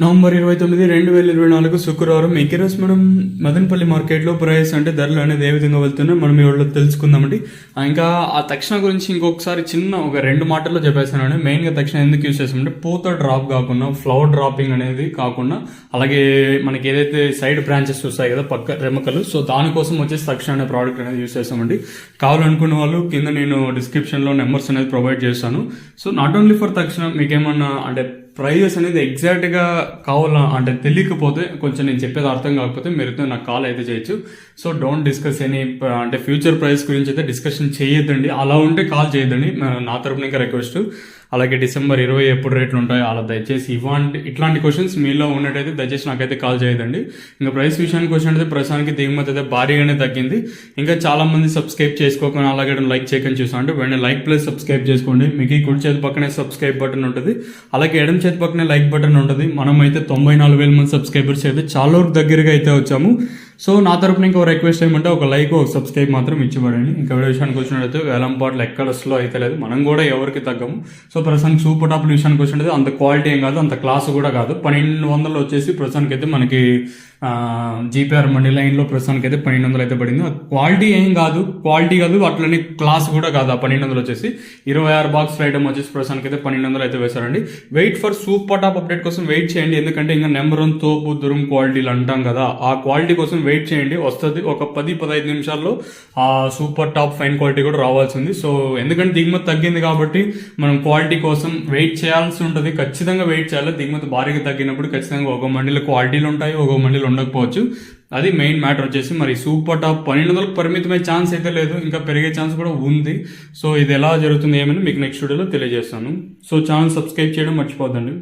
November 29, 2024 శుక్రవారం ఈరోజు మనం మదనపల్లి మార్కెట్లో ప్రైస్ అంటే ధరలు అనేది ఏ విధంగా వెళ్తున్నాయో మనం ఇవాళ తెలుసుకుందామండి. ఇంకా ఆ తక్షణ గురించి ఇంకొకసారి ఒక 2 మాటల్లో చెప్పేసానండి. మెయిన్గా తక్షణ ఎందుకు యూస్ చేస్తామంటే పూత డ్రాప్ కాకుండా ఫ్లవర్ డ్రాపింగ్ అనేది కాకుండా అలాగే మనకి ఏదైతే సైడ్ బ్రాంచెస్ వస్తాయి కదా పక్క రెమ్మకలు, సో దానికోసం వచ్చేసి తక్షణ అనే ప్రోడక్ట్ అనేది యూస్ చేస్తామండి. కావాలనుకున్న వాళ్ళు కింద నేను డిస్క్రిప్షన్లో నెంబర్స్ అనేది ప్రొవైడ్ చేస్తాను. సో నాట్ ఓన్లీ ఫర్ తక్షణ మీకేమన్నా అంటే ప్రైజెస్ అనేది ఎగ్జాక్ట్గా కావాలా అంటే తెలియకపోతే కొంచెం నేను చెప్పేది అర్థం కాకపోతే మీరు నాకు కాల్ అయితే చేయొచ్చు. సో డోంట్ డిస్కస్ ఎనీ అంటే ఫ్యూచర్ ప్రైస్ గురించి అయితే డిస్కషన్ చేయొద్దండి. అలా ఉంటే కాల్ చేయొద్దండి, నా తరపున ఇంకా రిక్వెస్ట్. అలాగే డిసెంబర్ 20 ఎప్పుడు రేట్లు ఉంటాయో అలా దయచేసి ఇట్లాంటి క్వశ్చన్స్ మీలో ఉన్నట్టయితే దయచేసి నాకైతే కాల్ చేయదండి. ఇంకా ప్రైస్ విషయానికి వచ్చినట్టయితే ప్రస్తుతానికి దిగుమతి అయితే భారీగానే తగ్గింది. ఇంకా చాలా మంది సబ్స్క్రైబ్ చేసుకోకుండా అలాగే లైక్ చేయకుండా చూసాం అంటే వెంటనే లైక్ ప్లస్ సబ్స్క్రైబ్ చేసుకోండి. మీకు ఈ కుడి చేతి పక్కనే సబ్స్క్రైబ్ బటన్ ఉంటుంది, అలాగే ఎడమ చేతి పక్కనే లైక్ బటన్ ఉంటుంది. మనం అయితే 94,000 మంది సబ్స్క్రైబర్స్ అయితే చాలా వరకు దగ్గరగా అయితే వచ్చాము. సో నా తరపున ఇంకో రిక్వెస్ట్ ఏమంటే ఒక లైక్ ఒక సబ్స్క్రైబ్ మాత్రం ఇచ్చిపడండి. ఇంకా విషయానికి వచ్చినట్టయితే వేలంపాట్లు ఎక్కడ స్లో అయితే లేదు, మనం కూడా ఎవరికి తగ్గము. సో ప్రస్తుతానికి సూపర్ టాప్ విషయానికి వచ్చినట్టు అంత క్వాలిటీ ఏం కాదు, అంత క్లాస్ కూడా కాదు. 1200 వచ్చేసి ప్రస్తుతానికి అయితే మనకి జీపీఆర్ మండి లైన్లో ప్రస్తుతానికి అయితే 1200 అయితే పడింది. క్వాలిటీ ఏం కాదు, అట్లనే క్లాస్ కూడా కాదు. ఆ 1200 వచ్చేసి 26 బాక్స్ ఐటమ్ వచ్చేసి ప్రస్తుతానికి అయితే 1200 అయితే వేశారండి. Wait for super top update కోసం వెయిట్ చేయండి, ఎందుకంటే ఇంకా నెంబర్ 1 తోపు దురం క్వాలిటీలు అంటాం కదా, ఆ క్వాలిటీ కోసం వెయిట్ చేయండి. వస్తుంది ఒక 10-15 నిమిషాల్లో ఆ సూపర్ టాప్ ఫైన్ క్వాలిటీ కూడా రావాల్సింది. సో ఎందుకంటే దిగుమతి తగ్గింది కాబట్టి మనం క్వాలిటీ కోసం వెయిట్ చేయాల్సి ఉంటుంది, ఖచ్చితంగా వెయిట్ చేయాలి. దిగుమతి భారీగా తగ్గినప్పుడు ఖచ్చితంగా ఒక మండీలో క్వాలిటీలు ఉంటాయి, ఒక మండీలో ఉండకపోవచ్చు. అది మెయిన్ మ్యాటర్ వచ్చేసి. మరి సూపర్ టాప్ 1200 పరిమితమైన ఛాన్స్ అయితే లేదు, ఇంకా పెరిగే ఛాన్స్ కూడా ఉంది. సో ఇది ఎలా జరుగుతుంది ఏమని మీకు నెక్స్ట్ వీడియోలో తెలియజేస్తాను. సో ఛానల్ సబ్స్క్రైబ్ చేయడం మర్చిపోద్దండి.